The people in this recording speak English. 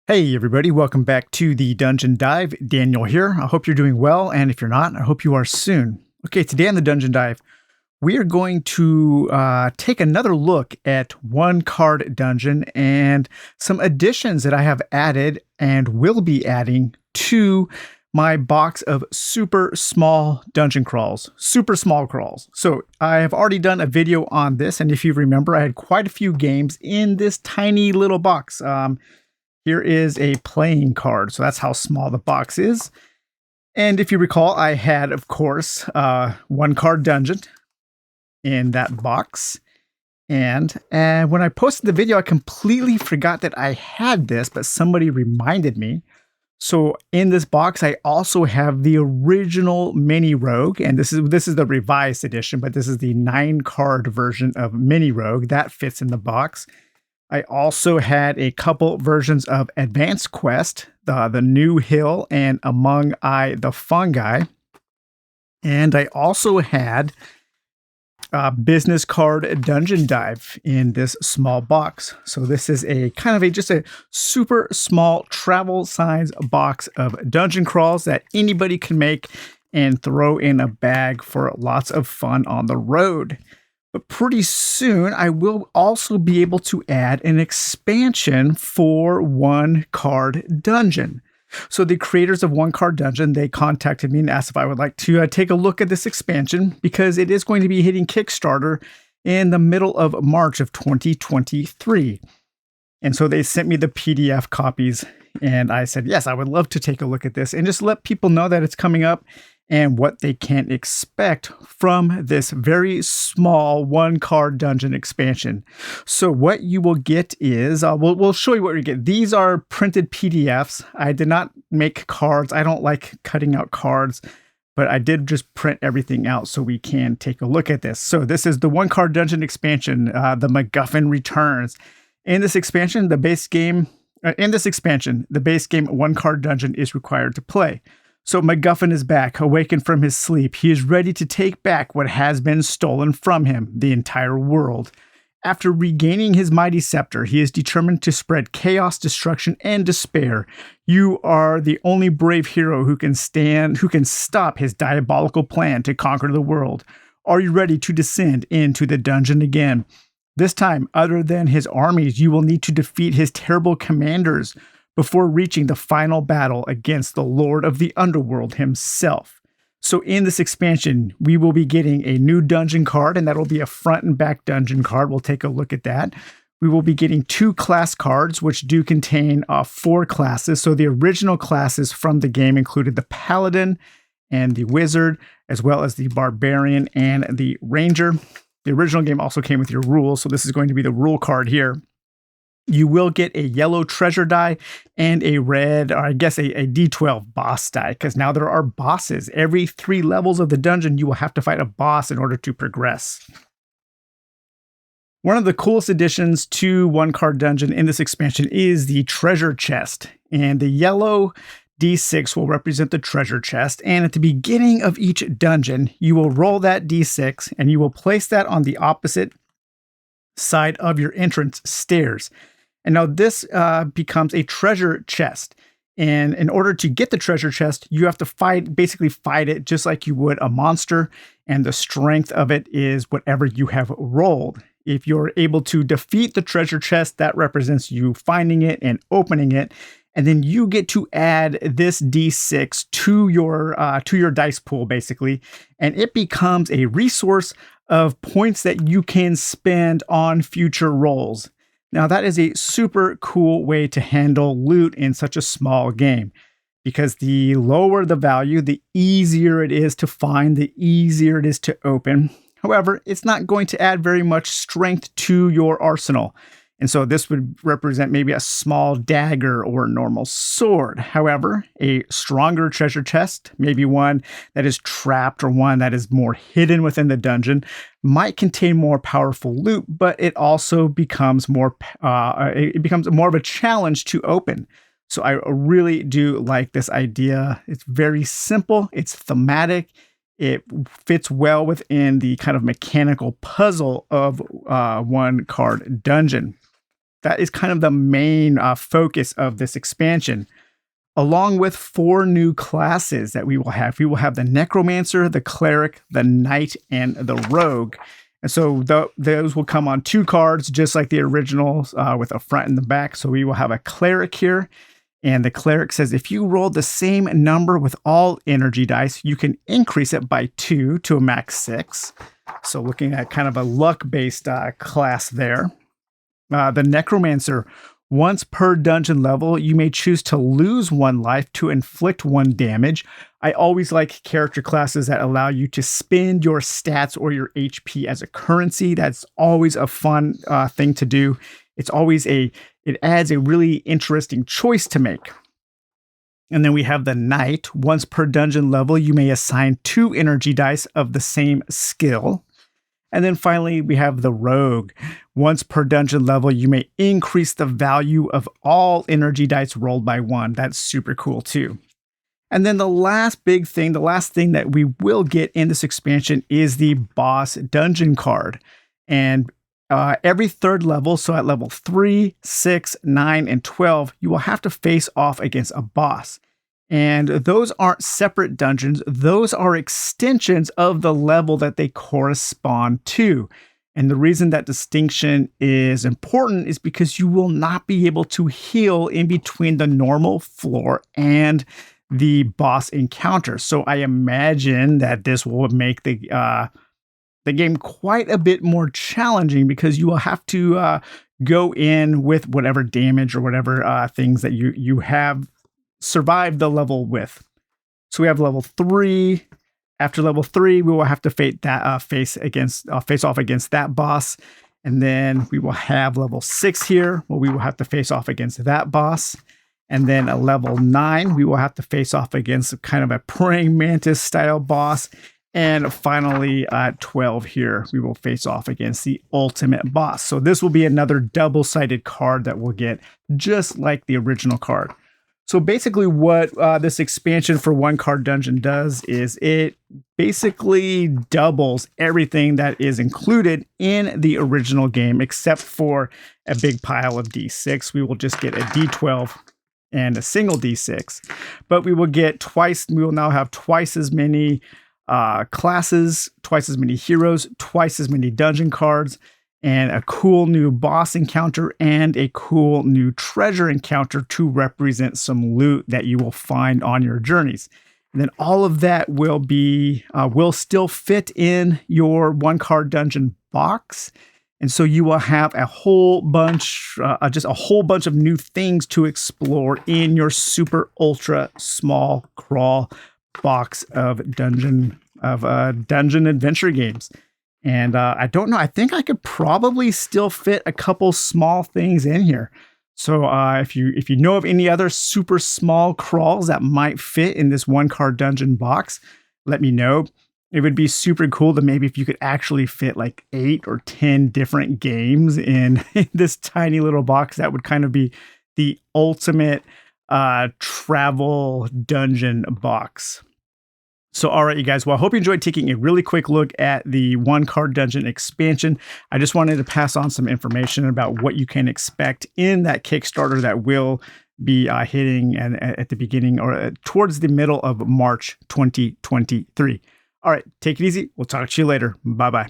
Hey, everybody, welcome back to the Dungeon Dive. Daniel here. I hope you're doing well, and if you're not, I hope you are soon. Okay, today on the Dungeon Dive, we are going to take another look at one card dungeon and some additions that I have added and will be adding to my box of super small dungeon crawls, super small crawls. So I have already done a video on this, and if you remember, I had quite a few games in this tiny little box. Here is a playing card. So that's how small the box is. And if you recall, I had, of course, one card dungeon in that box. And when I posted the video, I completely forgot that I had this, but somebody reminded me. So in this box, I also have the original Mini Rogue, and this is the revised edition, but this is the 9-card version of Mini Rogue that fits in the box. I also had a couple versions of Advanced Quest, the New Hill, and Among I the Fungi. And I also had a business card Dungeon Dive in this small box. So this is a kind of just a super small travel size box of dungeon crawls that anybody can make and throw in a bag for lots of fun on the road. But pretty soon, I will also be able to add an expansion for One Card Dungeon. So the creators of One Card Dungeon, they contacted me and asked if I would like to take a look at this expansion because it is going to be hitting Kickstarter in the middle of March of 2023. And so they sent me the PDF copies and I said, yes, I would love to take a look at this and just let people know that it's coming up and what they can expect from this very small one-card dungeon expansion. So what you will get is, we'll show you what you get. These are printed PDFs. I did not make cards. I don't like cutting out cards, but I did just print everything out so we can take a look at this. So this is the one-card dungeon expansion, the MacGuffin Returns. In this expansion, the base game one-card dungeon is required to play. So MacGuffin is back, awakened from his sleep. He is ready to take back what has been stolen from him, the entire world. After regaining his mighty scepter, he is determined to spread chaos, destruction, and despair. You are the only brave hero who can stop his diabolical plan to conquer the world. Are you ready to descend into the dungeon again? This time, other than his armies, you will need to defeat his terrible commanders before reaching the final battle against the Lord of the Underworld himself. So in this expansion, we will be getting a new dungeon card, and that'll be a front and back dungeon card. We'll take a look at that. We will be getting 2 class cards, which do contain 4 classes. So the original classes from the game included the Paladin and the Wizard, as well as the Barbarian and the Ranger. The original game also came with your rules, so this is going to be the rule card here. You will get a yellow treasure die and a red, or I guess a D12 boss die, because now there are bosses. Every 3 levels of the dungeon, you will have to fight a boss in order to progress. One of the coolest additions to One Card Dungeon in this expansion is the treasure chest. And the yellow D6 will represent the treasure chest. And at the beginning of each dungeon, you will roll that D6 and you will place that on the opposite side of your entrance stairs. And now this becomes a treasure chest. And in order to get the treasure chest, you have to basically fight it just like you would a monster. And the strength of it is whatever you have rolled. If you're able to defeat the treasure chest, that represents you finding it and opening it. And then you get to add this D6 to your dice pool, basically. And it becomes a resource of points that you can spend on future rolls. Now, that is a super cool way to handle loot in such a small game, because the lower the value, the easier it is to find, the easier it is to open. However, it's not going to add very much strength to your arsenal. And so this would represent maybe a small dagger or a normal sword. However, a stronger treasure chest, maybe one that is trapped or one that is more hidden within the dungeon, might contain more powerful loot, but it also becomes more of a challenge to open. So I really do like this idea. It's very simple. It's thematic. It fits well within the kind of mechanical puzzle of One Card Dungeon. that is kind of the main focus of this expansion, along with 4 new classes that we will have. We will have the Necromancer, the Cleric, the Knight, and the Rogue. And so those will come on 2 cards, just like the originals, with a front and the back. So we will have a Cleric here. And the Cleric says, if you roll the same number with all energy dice, you can increase it by 2 to a max 6. So looking at kind of a luck-based class there. The Necromancer, once per dungeon level, you may choose to lose 1 life to inflict 1 damage. I always like character classes that allow you to spend your stats or your HP as a currency. That's always a fun thing to do. It's always it adds a really interesting choice to make. And then we have the Knight. Once per dungeon level, you may assign 2 energy dice of the same skill. And then finally, we have the Rogue. Once per dungeon level, you may increase the value of all energy dice rolled by 1. That's super cool too. And then the last big thing, the last thing that we will get in this expansion is the Boss Dungeon card. And every 3rd level, so at level 3, 6, 9, and 12, you will have to face off against a boss. And those aren't separate dungeons. Those are extensions of the level that they correspond to. And the reason that distinction is important is because you will not be able to heal in between the normal floor and the boss encounter. So I imagine that this will make the game quite a bit more challenging, because you will have to go in with whatever damage or whatever things that you have survived the level with. So we have level 3. After level 3, we will have to face off against that boss. And then we will have level 6 here, where we will have to face off against that boss. And then at level 9, we will have to face off against kind of a praying mantis style boss. And finally, at 12 here, we will face off against the ultimate boss. So this will be another double-sided card that we'll get, just like the original card. So basically what this expansion for 1 card dungeon does is it basically doubles everything that is included in the original game, except for a big pile of D6. We will just get a D12 and a single D6, but we will now have twice as many classes, twice as many heroes, twice as many dungeon cards, and a cool new boss encounter and a cool new treasure encounter to represent some loot that you will find on your journeys. And then all of that will still fit in your 1 card dungeon box. And so you will have a whole bunch of new things to explore in your super ultra small crawl box of dungeon adventure games. And I don't know, I think I could probably still fit a couple small things in here. So if you know of any other super small crawls that might fit in this 1 card dungeon box, let me know. It would be super cool to maybe if you could actually fit like 8 or 10 different games in this tiny little box. That would kind of be the ultimate travel dungeon box. So, all right, you guys. Well, I hope you enjoyed taking a really quick look at the 1 card dungeon expansion. I just wanted to pass on some information about what you can expect in that Kickstarter that will be hitting at the beginning or towards the middle of March 2023. All right, take it easy. We'll talk to you later. Bye-bye.